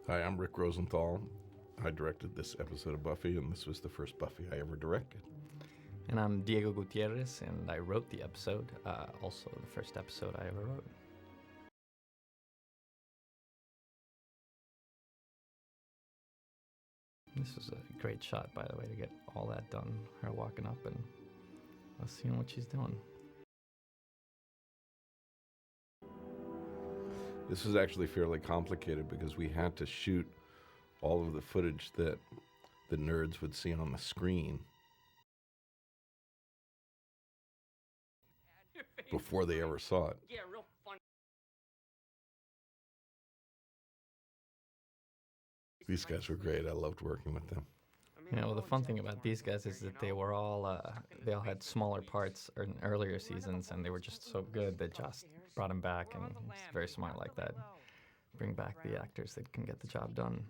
Hi, I'm Rick Rosenthal. I directed this episode of Buffy, and this was the first Buffy I ever directed. And I'm Diego Gutierrez, and I wrote the episode, also the first episode I ever wrote. This was a great shot, by the way, to get all that done. Her walking up and us seeing what she's doing. This was actually fairly complicated because we had to shoot all of the footage that the nerds would see on the screen before they ever saw it. Yeah, real funny. These guys were great. I loved working with them. Yeah, well, the fun thing about these guys is that they were all, they all had smaller parts in earlier seasons, and they were just so good that Joss brought them back, and he's very smart like that. Bring back the actors that can get the job done.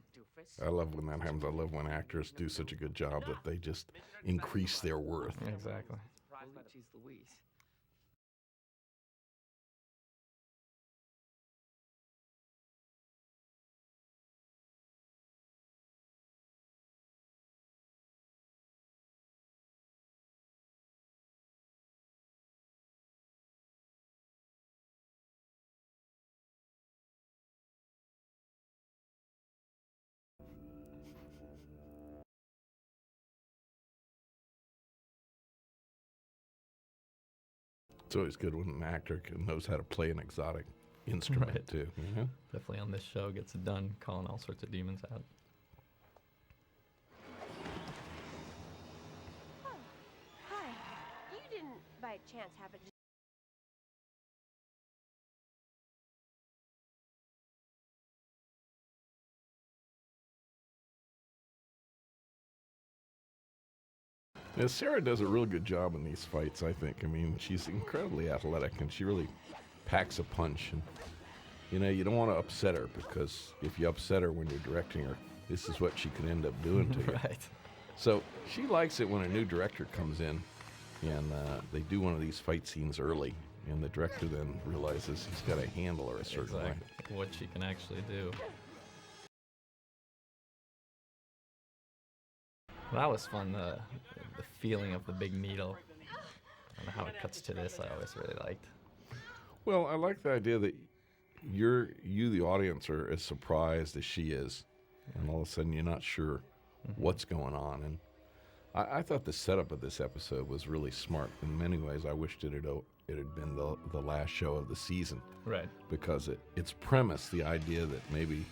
I love when that happens. I love when actors do such a good job that they just increase their worth. Exactly. Louise. It's always good when an actor knows how to play an exotic instrument, Right. too. You know? Definitely on this show gets it done, calling all sorts of demons out. Oh, hi. You didn't, by chance, happen to... Yeah, Sarah does a real good job in these fights, I think. I mean, she's incredibly athletic, and she really packs a punch. And, you know, you don't want to upset her, because if you upset her when you're directing her, this is what she could end up doing to you. Right. So she likes it when a new director comes in, and they do one of these fight scenes early, and the director then realizes he's got to handle her a certain way. Exactly. What she can actually do. That was fun, the feeling of the big needle and how it cuts to this, I always really liked. Well, I like the idea that you, the audience, are as surprised as she is, and all of a sudden you're not sure what's going on. And I thought the setup of this episode was really smart. In many ways, I wished it had been the last show of the season. Right. Because its premise, the idea that maybe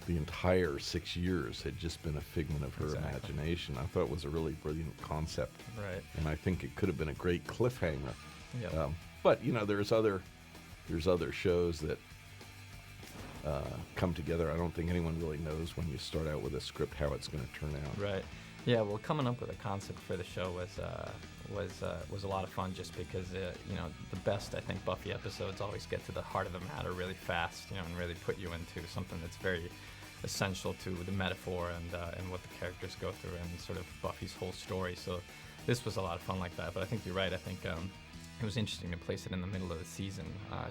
the entire 6 years had just been a figment of her imagination, I thought was a really brilliant concept. Right. And I think it could have been a great cliffhanger. Yep. But you know, there's other shows that come together. I don't think anyone really knows when you start out with a script how it's going to turn out. Right. Yeah. Well, coming up with a concept for the show was a lot of fun, just because you know, the best, I think, Buffy episodes always get to the heart of the matter really fast, you know, and really put you into something that's very essential to the metaphor and what the characters go through and sort of Buffy's whole story. So this was a lot of fun like that. But I think you're right. I think it was interesting to place it in the middle of the season,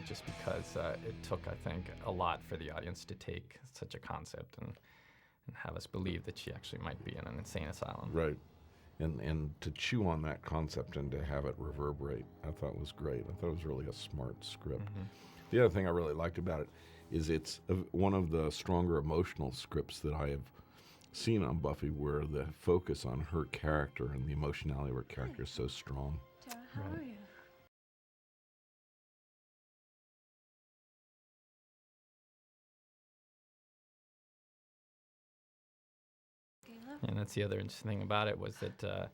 just because it took, I think, a lot for the audience to take such a concept and have us believe that she actually might be in an insane asylum. Right. And to chew on that concept and to have it reverberate, I thought was great. I thought it was really a smart script. The other thing I really liked about it is it's one of the stronger emotional scripts that I have seen on Buffy, where the focus on her character and the emotionality of her character is so strong. Tara, how are you? And that's the other interesting thing about it, was that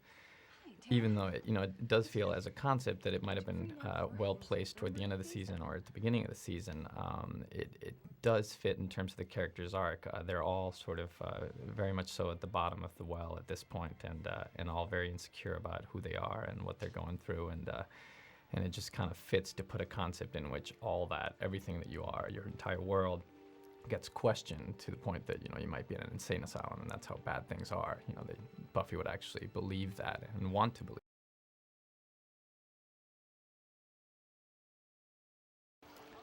even though it does feel as a concept that it might have been well placed toward the end of the season or at the beginning of the season, it does fit in terms of the character's arc. They're all sort of very much so at the bottom of the well at this point, and all very insecure about who they are and what they're going through, and it just kind of fits to put a concept in which all that, everything that you are, your entire world, gets questioned to the point that you might be in an insane asylum, and that's how bad things are. Buffy would actually believe that and want to believe.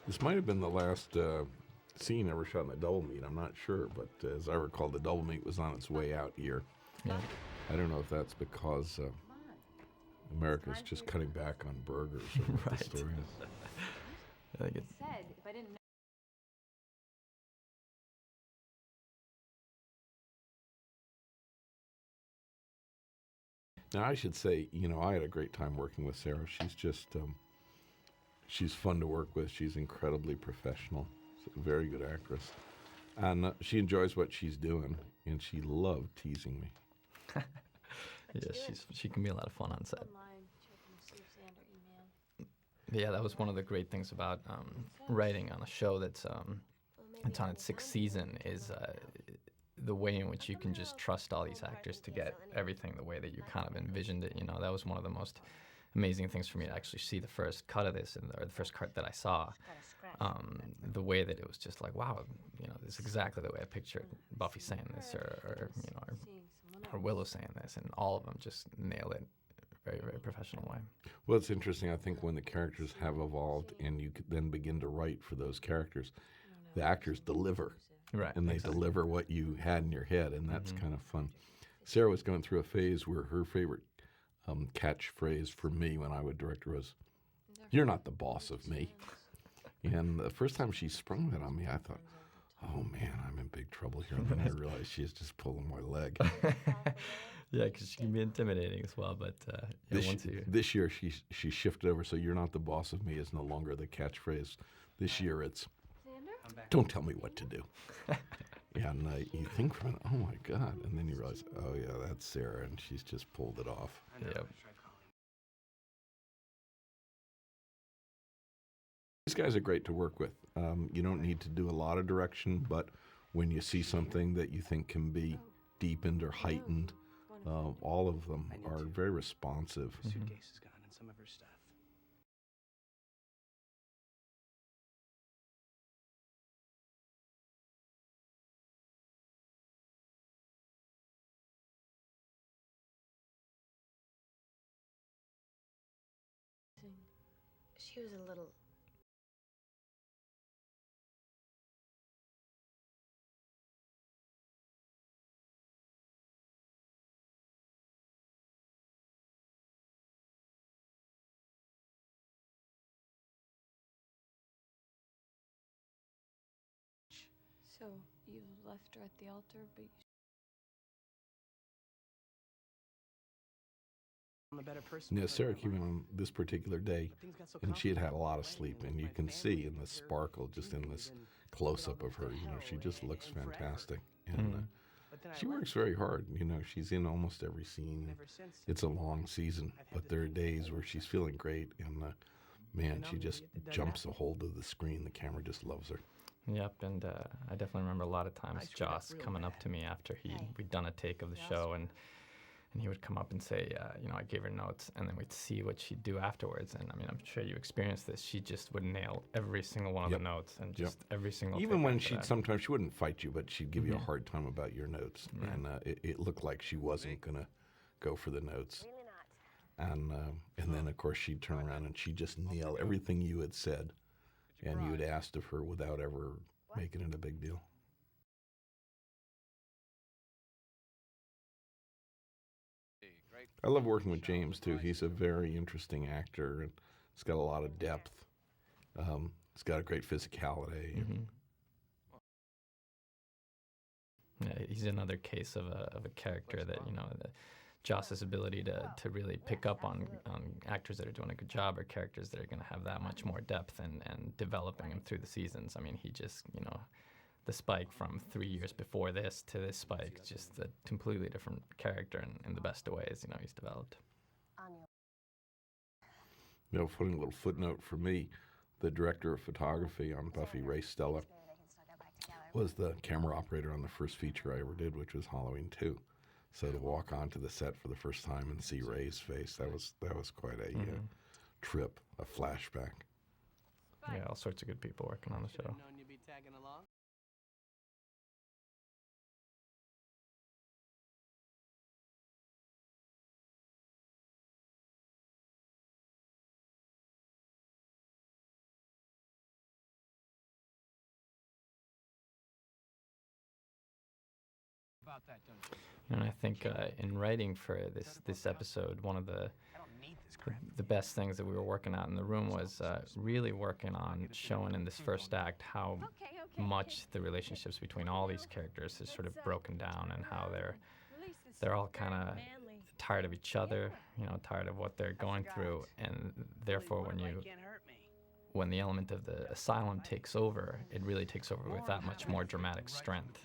This might have been the last scene ever shot in the double meat. I'm not sure, but as I recall, the double meat was on its way out here. Yeah. I don't know if that's because America's just cutting back on burgers or what Right. the story is. I think it, Said if I didn't know. Now, I should say, I had a great time working with Sarah. She's just, she's fun to work with. She's incredibly professional. She's a very good actress. And she enjoys what she's doing, and she loved teasing me. yeah, she can be a lot of fun on set. Online, checking to see if Xander emailed. Yeah, that was one of the great things about writing on a show that's it's on its sixth season is the way in which you can just trust all these actors to get everything the way that you kind of envisioned it. That was one of the most amazing things for me to actually see the first cut of this, or the first cut that I saw. The way that it was just like, wow, this is exactly the way I pictured Buffy saying this, or Willow saying this, and all of them just nail it very, very professional way. Well, it's interesting. I think when the characters have evolved and you could then begin to write for those characters, the actors deliver. Right. And they deliver what you had in your head, and that's kind of fun. Sarah was going through a phase where her favorite catchphrase for me when I would direct her was, "You're not the boss of me." And the first time she sprung that on me, I thought, oh man, I'm in big trouble here. And then I realized she's just pulling my leg. Yeah, because she can be intimidating as well. But this year she shifted over, so "you're not the boss of me" is no longer the catchphrase. This year it's, "Don't tell me what to do." And you think from it, oh my God. And then you realize, oh yeah, that's Sarah, and she's just pulled it off. Yep. These guys are great to work with. You don't need to do a lot of direction, but when you see something that you think can be deepened or heightened, all of them are very responsive. Her suitcase is gone and some of her stuff. She was a little. So you left her at the altar, but you. I'm a better person. Yeah, for Sarah her, came in Mark. on this particular day, Things got so and she had had a lot of complicated, sleep, and you my can family see in the and her sparkle, just in this dreams and close-up all of her, this she hell just looks and forever. fantastic. And But then I she left works her, very hard. She's in almost every scene. and ever since, It's a long season, I've had but to there are think days where she's feeling great, and man, she just jumps a hold of the screen. The camera just loves her. Yep, and I definitely remember a lot of I times screwed up Joss real coming up bad. to me after we'd done a take of the show, and he would come up and say, I gave her notes, and then we'd see what she'd do afterwards. And I mean, I'm sure you experienced this. She just would nail every single one of the notes, and just every single. Even take when after that. sometimes she wouldn't fight you, but she'd give you a hard time about your notes, and it looked like she wasn't gonna go for the notes. Really not. And then of course she'd turn around and she'd just nail everything you had said, and you had asked of her without ever making it a big deal. I love working with James too. He's a very interesting actor, and he's got a lot of depth. He's got a great physicality. Yeah, he's another case of a character that Joss's ability to really pick up on actors that are doing a good job, or characters that are going to have that much more depth, and developing them through the seasons. I mean, he just the Spike from 3 years before this to this Spike, just a completely different character in the best of ways. He's developed. Funny little footnote for me, the director of photography on Buffy, Ray Stella, was the camera operator on the first feature I ever did, which was Halloween 2. So to walk onto the set for the first time and see Ray's face, that was quite a trip, a flashback. Yeah, all sorts of good people working on the show. known you'd be tagging along. And I think in writing for this episode, one of the best things that we were working out in the room was really working on showing in this first act how much the relationships between all these characters is sort of broken down, and how they're all kind of tired of each other, tired of what they're going through, and therefore when the element of the asylum takes over, it really takes over with that much more dramatic strength.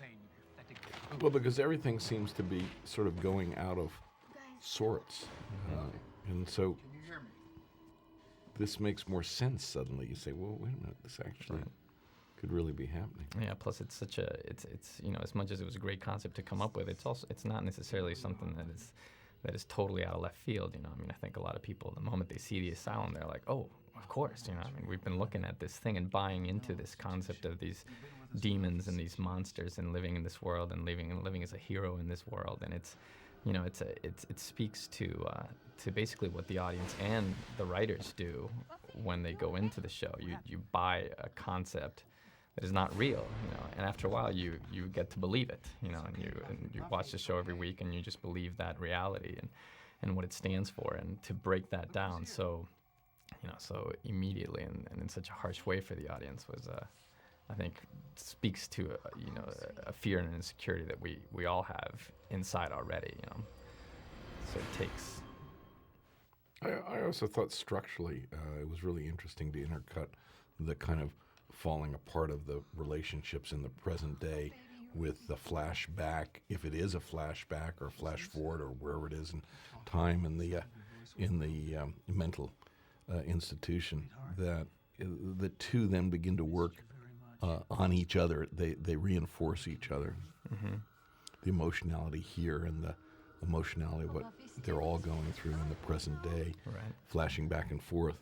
Well, because everything seems to be sort of going out of sorts, and so this makes more sense suddenly. You say, well, wait a minute, this actually could really be happening. Yeah, plus it's such a, it's as much as it was a great concept to come up with, it's not necessarily something that is totally out of left field. I think a lot of people, the moment they see the asylum, they're like, oh, of course, we've been looking at this thing and buying into this concept of these demons and these monsters and living in this world and living as a hero in this world, and it speaks to basically what the audience and the writers do when they go into the show. You buy a concept that is not real, and after a while you get to believe it, and you watch the show every week and you just believe that reality and what it stands for, and to break that down so immediately and in such a harsh way for the audience was I think speaks to a fear and an insecurity that we all have inside already, so it takes. I also thought structurally it was really interesting to intercut the kind of falling apart of the relationships in the present day with the flashback, if it is a flashback or a flash forward or wherever it is in time in the mental institution, that the two then begin to work on each other. They reinforce each other. Mm-hmm. The emotionality here and the emotionality of what they're all going through in the present day, right, flashing back and forth,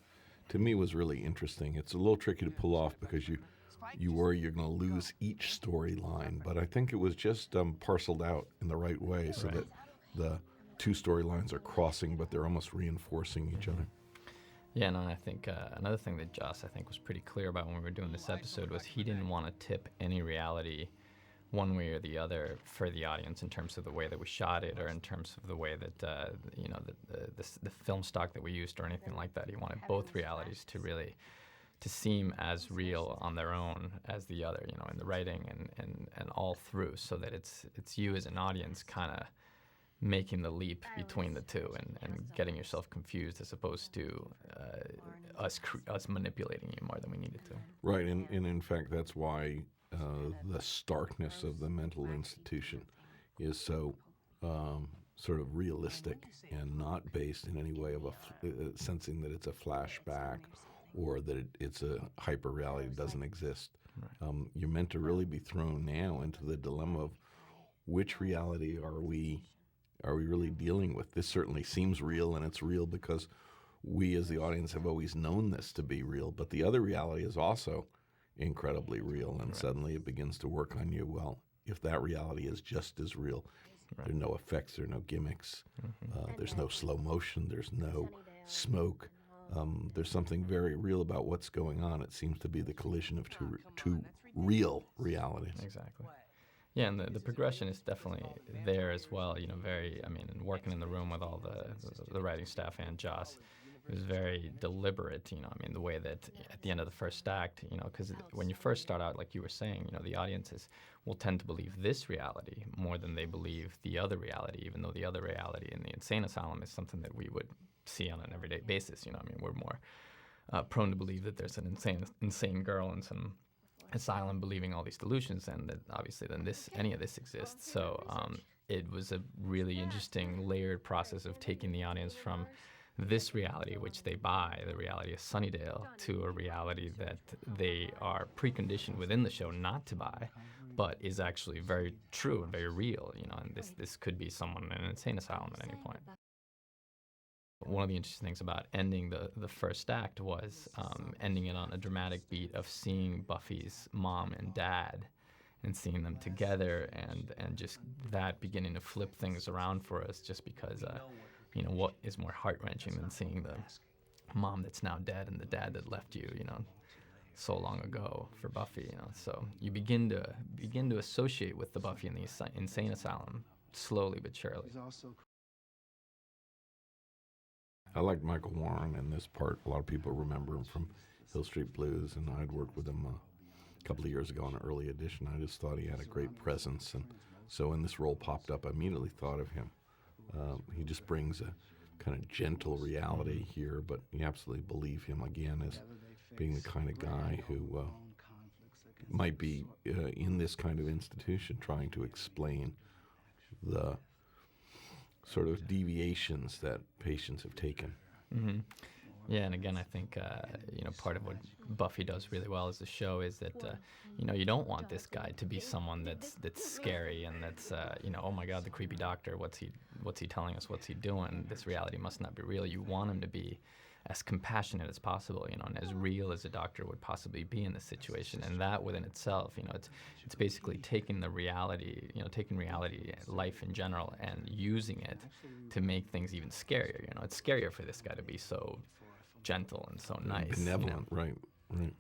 to me was really interesting. It's a little tricky to pull off because you worry you're going to lose each storyline, but I think it was just parceled out in the right way so that the two storylines are crossing, but they're almost reinforcing each other. Yeah, no, I think another thing that Joss, I think, was pretty clear about when we were doing this episode was he didn't want to tip any reality one way or the other for the audience in terms of the way that we shot it or in terms of the way that, the film stock that we used or anything like that. He wanted both realities to seem as real on their own as the other, in the writing and all through, so that it's you as an audience kind of making the leap between the two and getting yourself confused as opposed to us manipulating you more than we needed to. Right, and in fact, that's why the starkness of the mental institution is so sort of realistic and not based in any way of sensing that it's a flashback or that it's a hyper-reality that doesn't exist. Right. You're meant to really be thrown now into the dilemma of which reality are we really dealing with? This certainly seems real, and it's real because we as the audience have always known this to be real, but the other reality is also incredibly real, and suddenly it begins to work on you. Well, if that reality is just as real, there are no effects, there are no gimmicks, there's no slow motion, there's no smoke. There's something very real about what's going on. It seems to be the collision of two real realities. Exactly. Yeah, and the progression is definitely there as well. Working in the room with all the writing staff and Joss, it was very deliberate. The way that at the end of the first act, because when you first start out, like you were saying, the audiences will tend to believe this reality more than they believe the other reality, even though the other reality in the insane asylum is something that we would see on an everyday basis. We're more prone to believe that there's an insane girl in some asylum believing all these delusions, and that obviously then any of this exists. So it was a really interesting layered process of taking the audience from this reality, which they buy, the reality of Sunnydale, to a reality that they are preconditioned within the show not to buy, but is actually very true and very real. And this could be someone in an insane asylum at any point. One of the interesting things about ending the first act was ending it on a dramatic beat of seeing Buffy's mom and dad and seeing them together and just that beginning to flip things around for us, just because, what is more heart-wrenching than seeing the mom that's now dead and the dad that left you, so long ago for Buffy, you know. So you begin to associate with the Buffy in the insane asylum slowly but surely. I liked Michael Warren in this part. A lot of people remember him from Hill Street Blues, and I'd worked with him a couple of years ago on an early edition. I just thought he had a great presence, and so when this role popped up, I immediately thought of him. He just brings a kind of gentle reality here, but you absolutely believe him again as being the kind of guy who might be in this kind of institution trying to explain the sort of deviations that patients have taken. Mm-hmm. Yeah, and again, I think part of what Buffy does really well as a show is that you don't want this guy to be someone that's scary and that's oh my God, the creepy doctor, what's he telling us, what's he doing? This reality must not be real. You want him to be as compassionate as possible, and as real as a doctor would possibly be in this situation. And that within itself, it's basically taking the reality, taking reality, life in general, and using it to make things even scarier. It's scarier for this guy to be so gentle and so nice. Benevolent, right. And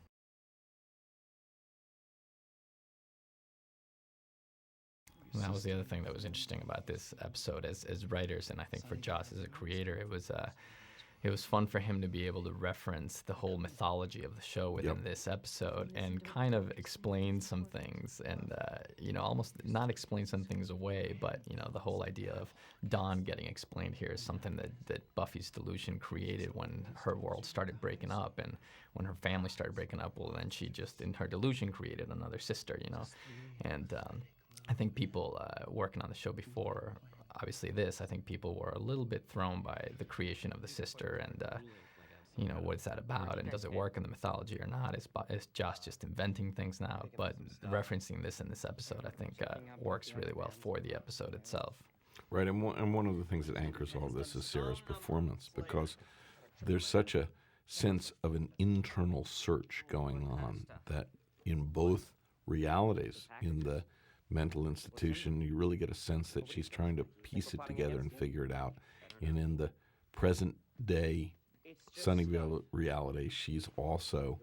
that was the other thing that was interesting about this episode as writers, and I think for Joss as a creator, it was fun for him to be able to reference the whole mythology of the show within this episode and kind of explain some things and, almost not explain some things away, but, the whole idea of Dawn getting explained here is something that Buffy's delusion created when her world started breaking up and when her family started breaking up. Well, then she just, in her delusion, created another sister, And I think people working on the show before, obviously I think people were a little bit thrown by the creation of the sister and, what's that about and does it work in the mythology or not? Is Joss just inventing things now? But referencing this in this episode, I think works really well for the episode itself. Right, and one of the things that anchors all of this is Sarah's performance, because there's such a sense of an internal search going on that in both realities, in the mental institution, you really get a sense that she's trying to piece it together and figure it out. And in the present day Sunnyvale reality, she's also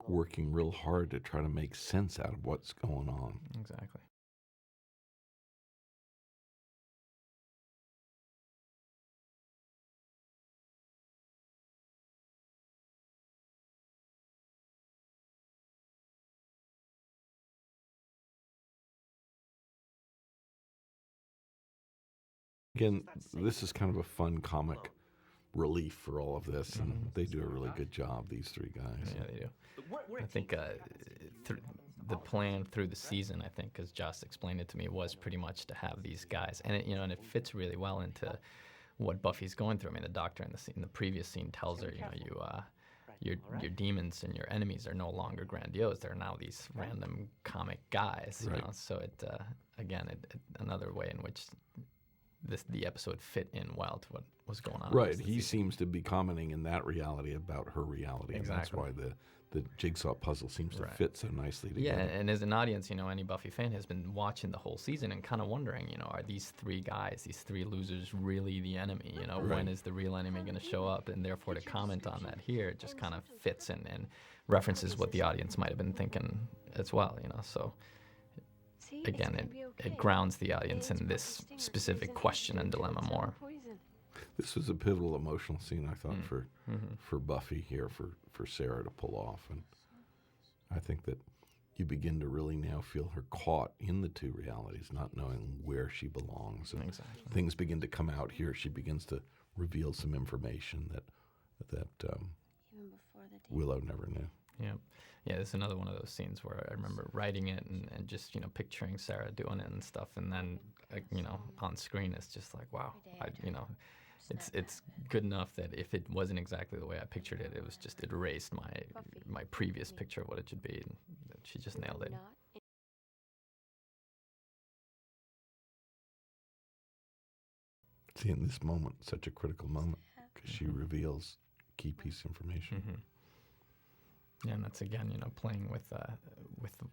working real hard to try to make sense out of what's going on. Exactly. Again, this is kind of a fun comic relief for all of this, and they do a really good job, these three guys. Yeah, they do. I think the plan through the season, I think, because Joss explained it to me, was pretty much to have these guys, and it fits really well into what Buffy's going through. I mean, the doctor in the previous scene tells her, your demons and your enemies are no longer grandiose; they're now these random comic guys. So it another way in which the episode fit in well to what was going on. Right. He seems to be commenting in that reality about her reality. Exactly. And that's why the jigsaw puzzle seems to fit so nicely together. Yeah, and as an audience, any Buffy fan has been watching the whole season and kind of wondering, are these three guys, these three losers, really the enemy? When is the real enemy going to show up? And therefore, to comment on that here, it just kind of fits and references what the audience might have been thinking as well, So again, it grounds the audience in this specific question and dilemma more. This was a pivotal emotional scene, I thought, for Buffy here, for Sarah to pull off. And I think that you begin to really now feel her caught in the two realities, not knowing where she belongs. And things begin to come out here. She begins to reveal some information that Willow never knew. Yeah. Yeah, it's another one of those scenes where I remember writing it and just, picturing Sarah doing it and stuff. And then, on screen, it's just like, wow, it's good enough that if it wasn't exactly the way I pictured it, it erased my previous picture of what it should be. And she just nailed it. See, in this moment, such a critical moment, because she reveals key piece of information. Yeah, and that's again, playing with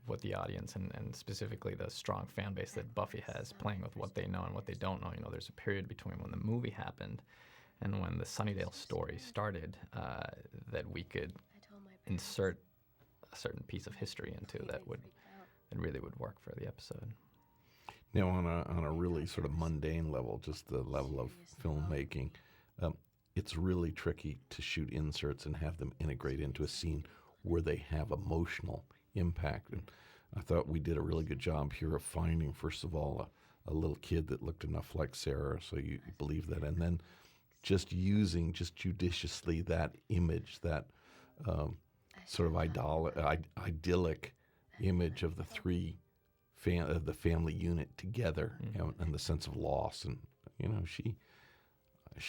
what the audience and specifically the strong fan base that Buffy has, playing with what they know and what they don't know. There's a period between when the movie happened and when the Sunnydale story started that we could insert a certain piece of history into that really would work for the episode. Now, on a really sort of mundane level, just the level of filmmaking, it's really tricky to shoot inserts and have them integrate into a scene where they have emotional impact. And I thought we did a really good job here of finding, first of all, a little kid that looked enough like Sarah, so you believe that, and then just using just judiciously that image, that sort of idyllic image of the three of the family unit together, and the sense of loss, and she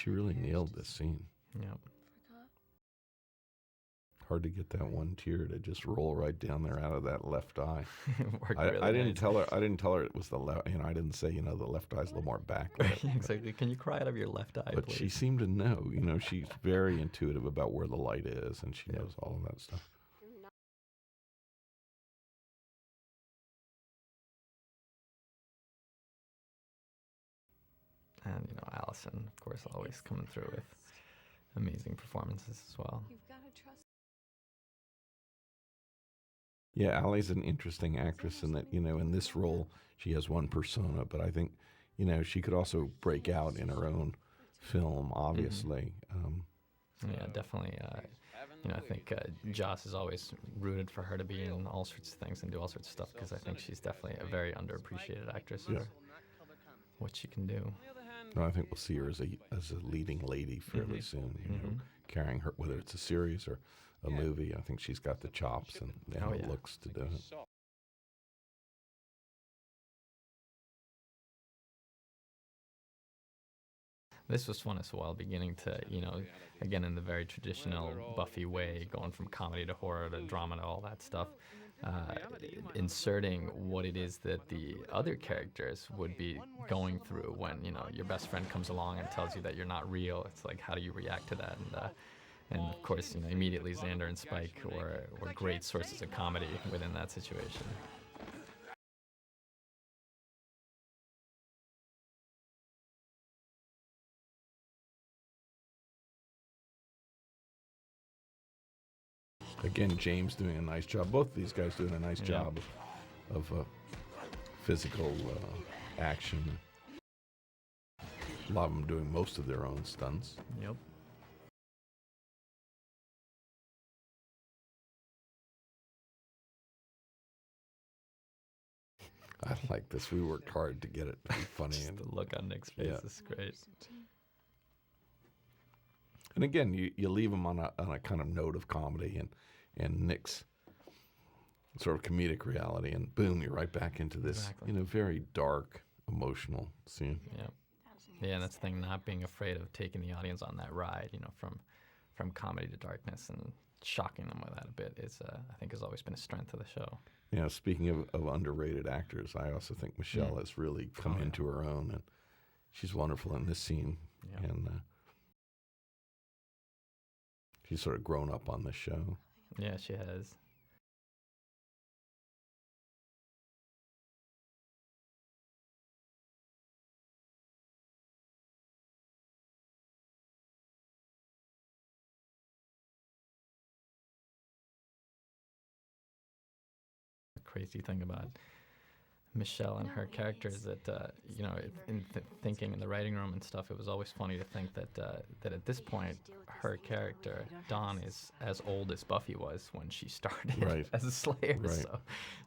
really nailed this scene. Yep. Hard to get that one tear to just roll right down there out of that left eye. I didn't tell her. I didn't tell her it was the left. I didn't say the left eye's a little more backlit. Exactly. Can you cry out of your left eye, But please? she seemed to know. She's very intuitive about where the light is, and she knows all of that stuff. And Allison, of course, always coming through with amazing performances as well. You've got to trust. Yeah, Allie's an interesting actress in that, in this role, she has one persona, but I think, she could also break out in her own film, obviously. Yeah, definitely. I think Joss has always rooted for her to be in all sorts of things and do all sorts of stuff, because I think she's definitely a very underappreciated actress for what she can do. No, I think we'll see her as a leading lady fairly soon, carrying her, whether it's a series or a movie. I think she's got the chops and the looks to do it. This was fun as well, beginning to, again, in the very traditional Buffy way, going from comedy to horror to drama to all that stuff, inserting what it is that the other characters would be going through when, your best friend comes along and tells you that you're not real. It's like, how do you react to that? And of course, immediately Xander and Spike were great sources of comedy within that situation. Again, James doing a nice job. Both of these guys doing a nice job of physical action. A lot of them doing most of their own stunts. Yep. I like this. We worked hard to get it to be funny. Just the look on Nick's face is great. And again, you leave them on a kind of note of comedy and Nick's sort of comedic reality, and boom, you're right back into this, very dark, emotional scene. Yeah, and that's the thing, not being afraid of taking the audience on that ride, from comedy to darkness, and shocking them with that a bit I think has always been a strength of the show. Yeah, speaking of underrated actors, I also think Michelle has really come into her own, and she's wonderful in this scene. Yeah. And she's sort of grown up on this show. Yeah, she has. Crazy thing about Michelle and her characters that thinking in the writing room and stuff, it was always funny to think that at this point her character Dawn is as old as Buffy was when she started as a Slayer, so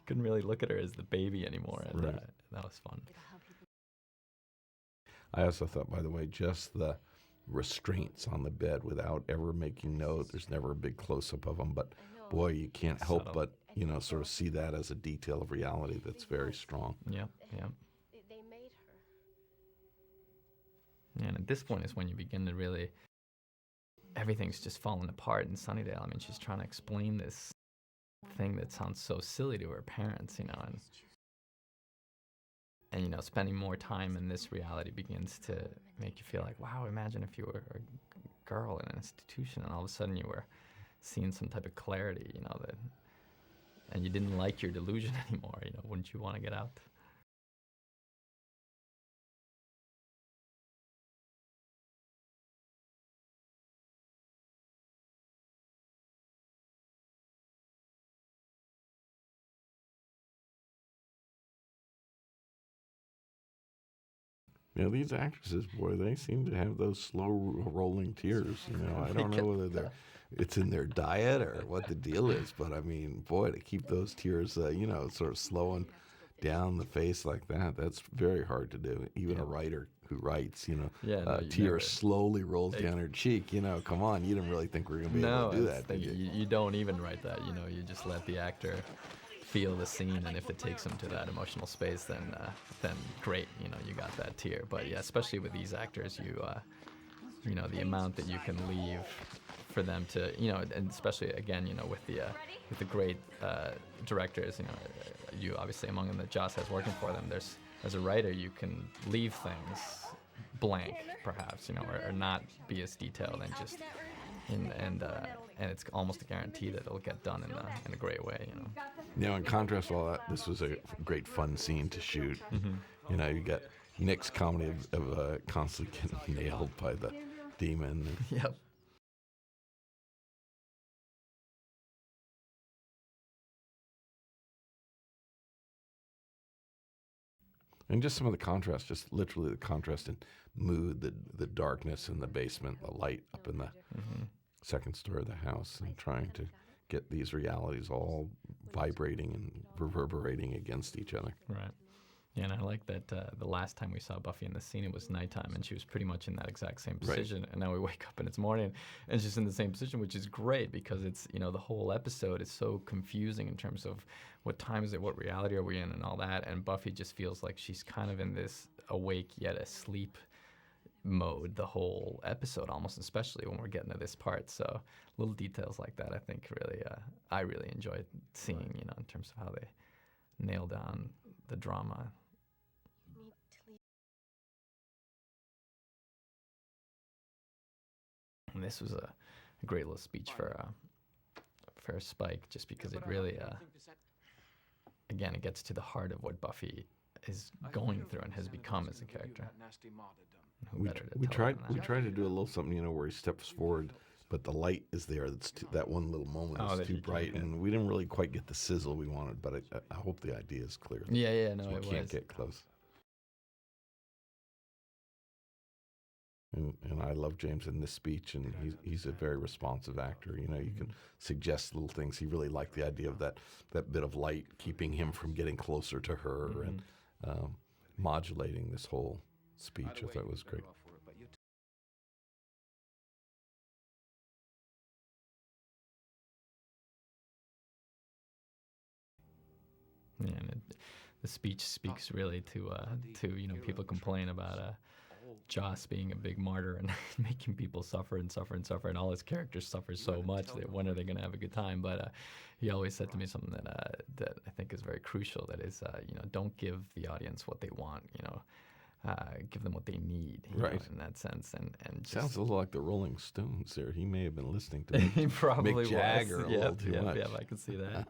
couldn't really look at her as the baby anymore, and that was fun. I also thought, by the way, just the restraints on the bed without ever making note. There's never a big close-up of them, but boy, you can't help but sort of see that as a detail of reality that's very strong. Yeah. They made her. Yeah, and at this point is when you begin to really, everything's just falling apart in Sunnydale. I mean, she's trying to explain this thing that sounds so silly to her parents, and spending more time in this reality begins to make you feel like, wow, imagine if you were a girl in an institution and all of a sudden you were seeing some type of clarity, and you didn't like your delusion anymore, wouldn't you want to get out? You know, these actresses, boy, they seem to have those slow rolling tears. You know, I don't know whether it's in their diet or what the deal is, but I mean, boy, to keep those tears, sort of slowing down the face like that, that's very hard to do. Even a writer who writes, Yeah, no, you tear never- slowly rolls down her cheek. Come on, you didn't really think we were going to be able to do that's that, the did thing. you? You don't even write that. You just let the actor feel the scene, and if it takes them to that emotional space, then great. You got that tear. But yeah, especially with these actors, the amount that you can leave for them to, and especially again, with the great directors, you obviously among them that Joss has working for them. There's as a writer, you can leave things blank, perhaps, or not be as detailed and just. And it's almost a guarantee that it'll get done in a great way. Now, in contrast to all that, this was a great fun scene to shoot. You got Nick's comedy of constantly getting nailed by the demon. Yep. And just some of the contrast, just literally the contrast in mood, the darkness in the basement, the light up in the second story of the house, and trying to get these realities all vibrating and reverberating against each other. Right. Yeah, and I like that the last time we saw Buffy in the scene, it was nighttime, and she was pretty much in that exact same position. Right. And now we wake up and it's morning, and she's in the same position, which is great because it's, the whole episode is so confusing in terms of what time is it, what reality are we in, and all that. And Buffy just feels like she's kind of in this awake yet asleep mode the whole episode, almost, especially when we're getting to this part. So little details like that, I think, really, I really enjoyed seeing, in terms of how they nail down the drama. And this was a great little speech for Spike, just because it really, again, it gets to the heart of what Buffy is going through and has become as a character. We tried to do a little something, where he steps forward, but the light is there. That one little moment is too bright, and we didn't really quite get the sizzle we wanted. But I hope the idea is clear. Yeah, no, so it can't was. Get close. And I love James in this speech, and he's a very responsive actor. You can suggest little things. He really liked the idea of that bit of light keeping him from getting closer to her and modulating this whole speech. I thought it was great. Yeah, and the speech speaks really to people complain about Joss being a big martyr and making people suffer and suffer and suffer, and all his characters suffer so much that when are they going to have a good time? But he always said to me something that I think is very crucial. That is, don't give the audience what they want. Give them what they need. Right. In that sense, and just, sounds a little like the Rolling Stones there. He may have been listening to he probably Mick Jagger a little too much. Yeah, I can see that.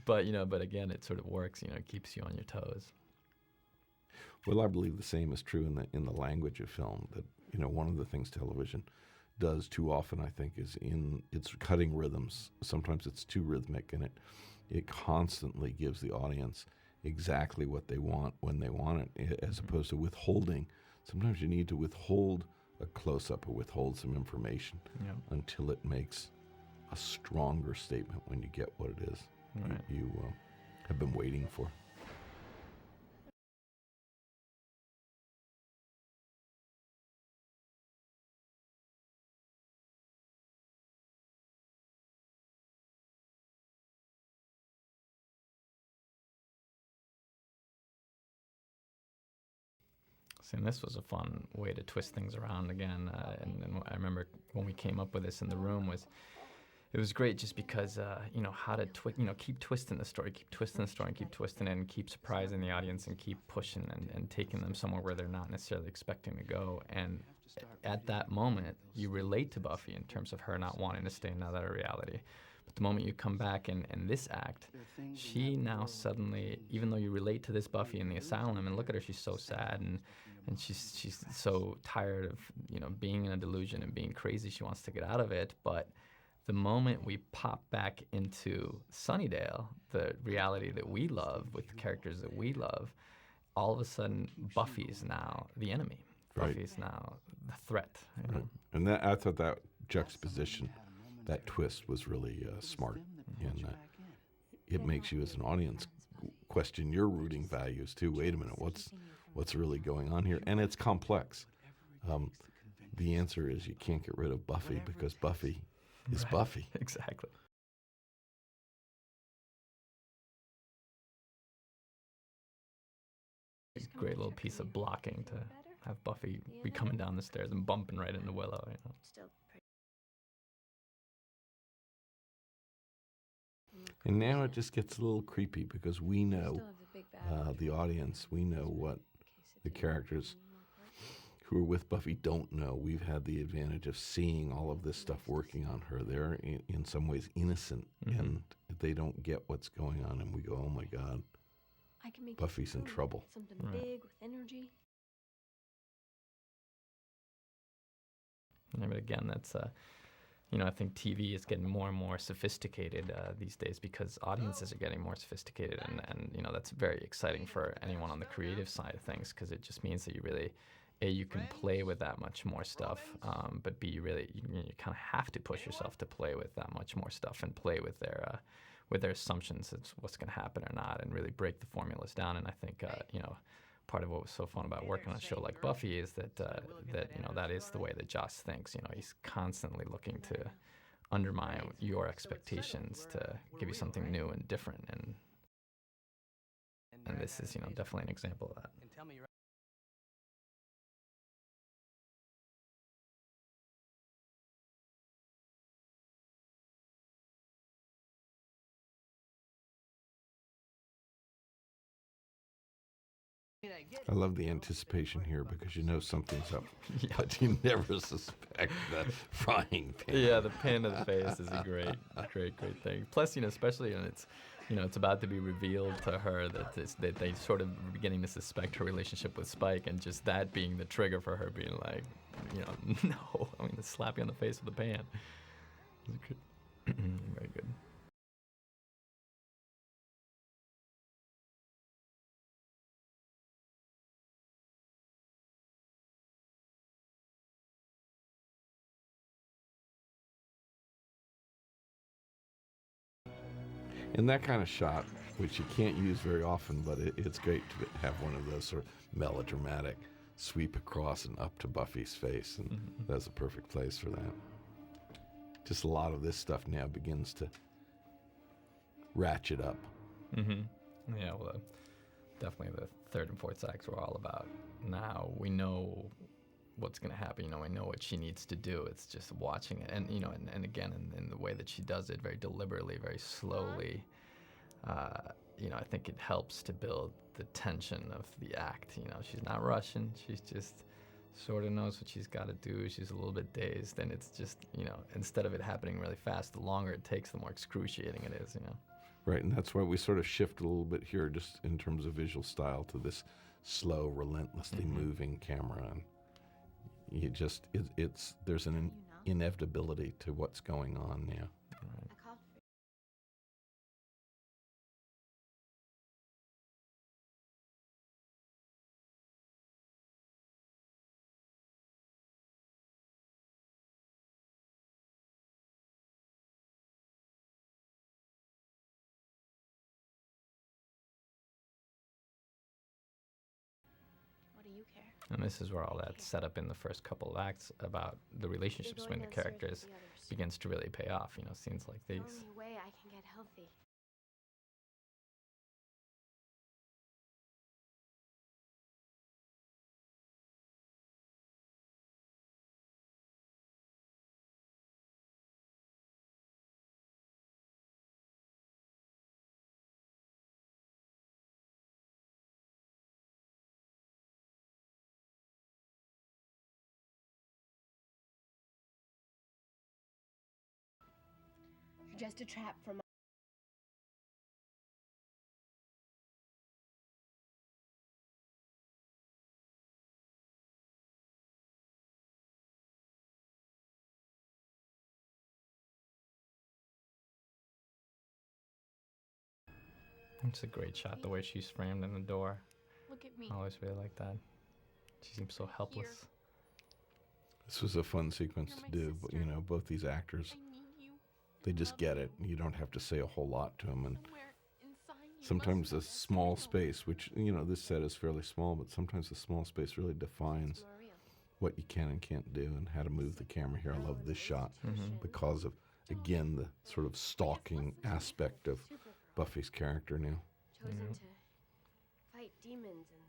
But again, it sort of works. It keeps you on your toes. Well, I believe the same is true in the language of film. That one of the things television does too often, I think, is in its cutting rhythms. Sometimes it's too rhythmic, and it constantly gives the audience exactly what they want when they want it, as opposed to withholding. Sometimes you need to withhold a close-up or withhold some information until it makes a stronger statement when you get what it is you have been waiting for. And this was a fun way to twist things around again. And I remember when we came up with this in the room it was great just because, how to keep twisting the story, keep twisting it, and keep surprising the audience and keep pushing and taking them somewhere where they're not necessarily expecting to go. And at that moment, you relate to Buffy in terms of her not wanting to stay in that other reality. But the moment you come back in this act, she now suddenly, even though you relate to this Buffy in the asylum, and look at her, she's so sad and she's so tired of being in a delusion and being crazy. She wants to get out of it. But the moment we pop back into Sunnydale, the reality that we love with the characters that we love, all of a sudden Buffy's now the enemy. Right. Buffy's now the threat. Right. And that I thought that juxtaposition, that twist was really smart, and it makes you as an audience question your rooting values too. Wait a minute, what's really going on here? And it's complex. The answer is you can't get rid of Buffy because Buffy is Buffy. Exactly. A great little piece of blocking to have Buffy be coming down the stairs and bumping right into Willow. Still pretty. And now it just gets a little creepy because we know, Still have the big bad the audience, we know what the characters who are with Buffy don't know. We've had the advantage of seeing all of this stuff working on her. They're in some ways innocent, and they don't get what's going on, and we go, oh my God, I can make Buffy's in trouble. something Right. big with energy. Yeah, but again, that's I think TV is getting more and more sophisticated these days because audiences are getting more sophisticated, and that's very exciting for anyone on the creative side of things because it just means that you really, A, you can play with that much more stuff, but B, you kind of have to push yourself to play with that much more stuff and play with their assumptions of what's going to happen or not, and really break the formulas down. And I think part of what was so fun about working on a show like Buffy is that that is the way that Joss thinks. He's constantly looking to undermine your expectations to give you something new and different, and this is definitely an example of that. And tell me your I love the anticipation here because you know something's up, but you never suspect the frying pan. Yeah, the pin of the face is a great thing. Plus, especially when it's about to be revealed to her that they sort of are beginning to suspect her relationship with Spike, and just that being the trigger for her being like, no, the slap you on the face with the pan. Very good. And that kind of shot, which you can't use very often, but it's great to have one of those sort of melodramatic sweep across and up to Buffy's face, and that's a perfect place for that. Just a lot of this stuff now begins to ratchet up. Yeah, well, definitely the third and fourth acts were all about now we know what's going to happen. We know what she needs to do. It's just watching it, and and again, in the way that she does it, very deliberately, very slowly. I think it helps to build the tension of the act. She's not rushing. She's just sort of knows what she's got to do. She's a little bit dazed, and it's just instead of it happening really fast, the longer it takes, the more excruciating it is. Right, and that's why we sort of shift a little bit here, just in terms of visual style, to this slow, relentlessly moving camera. And you just, there's an inevitability to what's going on now. I called for What do you care? And this is where all that setup in the first couple of acts about the relationships between the characters begins to really pay off. Scenes like The these. only way I can get healthy. You're just a trap for my. It's a great shot, the way she's framed in the door. Look at I always really like that. She seems so helpless. This was a fun sequence to do, but you know, both these actors, they just get it. You don't have to say a whole lot to them, and sometimes a small space, which, you know, this set is fairly small, but sometimes a small space really defines what you can and can't do and how to move the camera here. I love this shot because of, again, the sort of stalking aspect of Buffy's character now. Chosen to fight demons and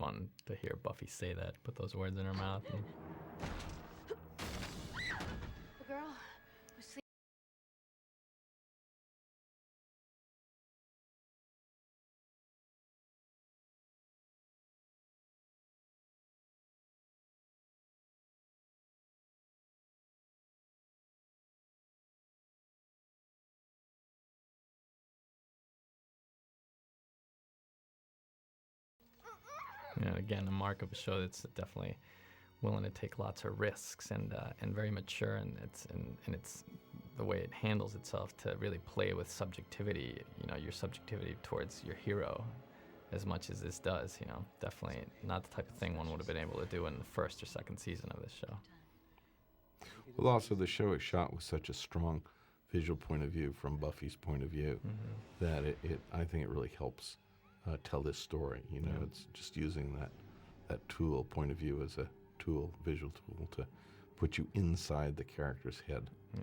Fun to hear Buffy say that, put those words in her mouth. And the girl was sleeping. you know, again, a mark of a show that's definitely willing to take lots of risks and very mature, and it's the way it handles itself to really play with subjectivity. You know, your subjectivity towards your hero, as much as this does. You know, definitely not the type of thing one would have been able to do in the first or second season of this show. Well, also the show is shot with such a strong visual point of view from Buffy's point of view that I think it really helps tell this story. You know, it's just using that tool, point of view, as a tool, visual tool, to put you inside the character's head. Yeah.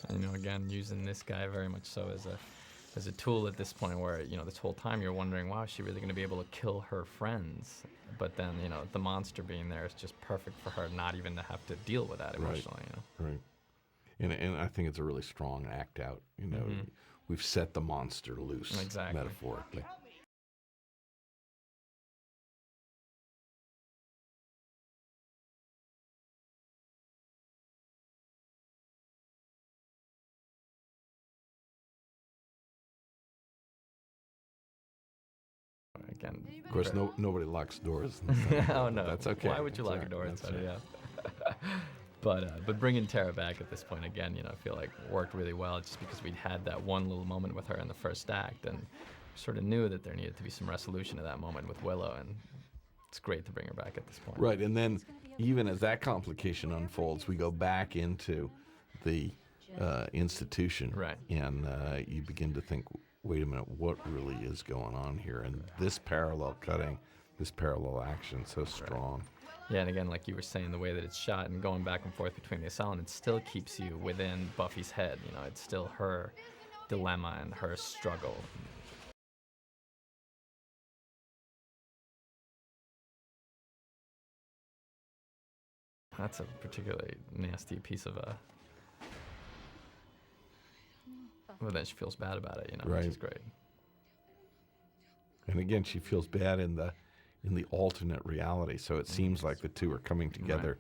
And, you know, again, using this guy very much so as a tool at this point, where, you know, this whole time you're wondering, wow, is she really going to be able to kill her friends? But then, you know, the monster being there is just perfect for her not even to have to deal with that emotionally. You know? Right. And I think it's a really strong act out. You know, we've set the monster loose, metaphorically. Again, Of course, nobody locks doors. oh no, that's okay. Why would you lock a door inside? Yeah. But bringing Tara back at this point again, you know, I feel like worked really well, just because we'd had that one little moment with her in the first act, and sort of knew that there needed to be some resolution to that moment with Willow, and it's great to bring her back at this point. Right, and then even as that complication unfolds, we go back into the institution, Right. And you begin to think, wait a minute, what really is going on here? And this parallel cutting, this parallel action, so strong. Yeah, and again, like you were saying, the way that it's shot and going back and forth between the asylum, it still keeps you within Buffy's head. You know, it's still her dilemma and her struggle. That's a particularly nasty piece of Well, then she feels bad about it, you know, Right. which is great. And again, she feels bad in the alternate reality. So it seems like the two are coming together,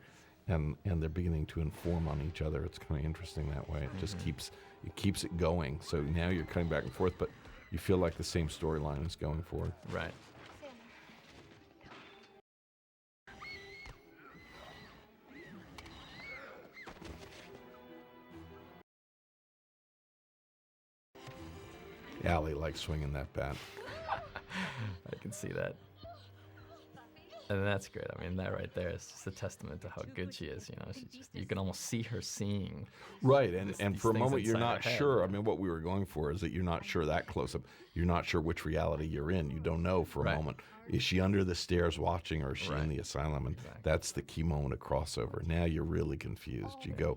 and they're beginning to inform on each other. It's kind of interesting that way. It just keeps it going. So now you're coming back and forth, but you feel like the same storyline is going forward. Right. Allie likes swinging that bat. I can see that. And that's great. I mean, that right there is just a testament to how good she is. You know, you can almost see her seeing. Right, and these for a things moment you're inside not her head. sure. I mean, what we were going for is that you're not sure that close up. You're not sure which reality you're in. You don't know for a Right. moment. Is she under the stairs watching, or is she Right. in the asylum? And Exactly. that's the key moment of crossover. Now you're really confused. You go,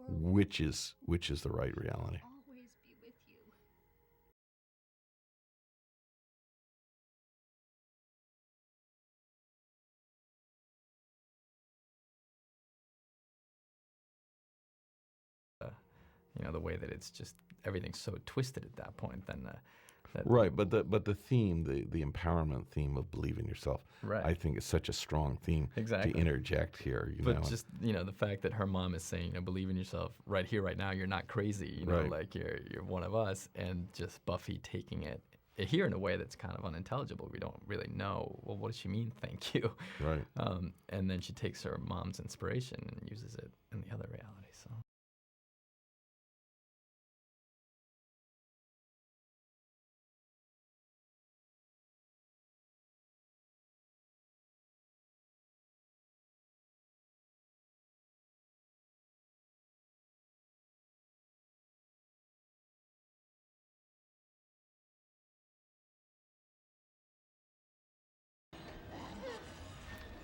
which is the right reality? Always be with you. You know, the way that it's just everything's so twisted at that point. Then that Right, but the theme, the empowerment theme of believe in yourself, Right. I think is such a strong theme Exactly. to interject here. You But know, just, you know, the fact that her mom is saying, you know, believe in yourself right here, right now. You're not crazy. You know, Right. like you're one of us. And just Buffy taking it hear in a way that's kind of unintelligible. We don't really know, well, what does she mean, thank you? Right. And then she takes her mom's inspiration and uses it in the other reality. So.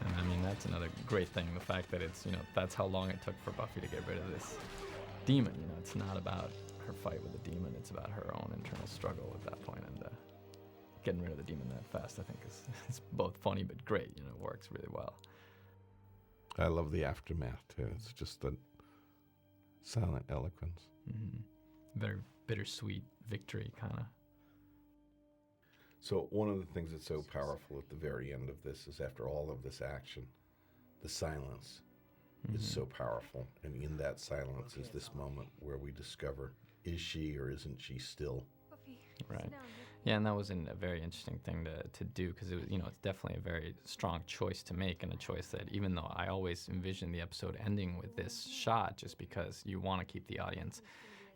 And I mean, that's another great thing, the fact that it's, that's how long it took for Buffy to get rid of this demon. It's not about her fight with the demon, it's about her own internal struggle at that point. And getting rid of the demon that fast, I think, is both funny but great. It works really well. I love the aftermath, too. It's just the silent eloquence. Mm-hmm. Very bittersweet victory, kind of. So one of the things that's so powerful at the very end of this is after all of this action, the silence is so powerful. And in that silence is this moment where we discover, is she or isn't she still? Right. Yeah, and that was a very interesting thing to do, because it was, it's definitely a very strong choice to make, and a choice that, even though I always envisioned the episode ending with this shot, just because you want to keep the audience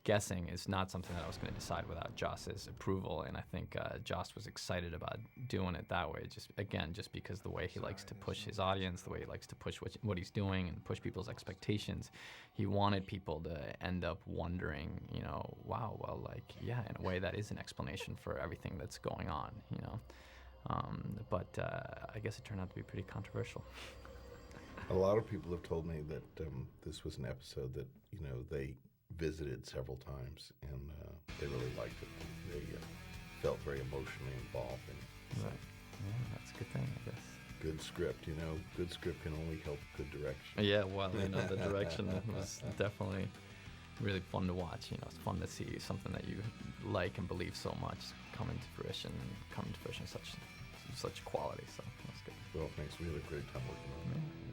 guessing, is not something that I was going to decide without Joss's approval. And I think Joss was excited about doing it that way, just because the way he likes to push his audience, the way he likes to push what he's doing and push people's expectations. He wanted people to end up wondering, wow, well, in a way that is an explanation for everything that's going on, But I guess it turned out to be pretty controversial. A lot of people have told me that this was an episode that, they visited several times, and they really liked it. They felt very emotionally involved in it. So. Right. Yeah, that's a good thing, I guess. Good script, good script can only help good direction. Yeah, well, the direction was definitely really fun to watch. It's fun to see something that you like and believe so much come into fruition, such quality. So that's good. Well, thanks. We had a great time working on it. Yeah.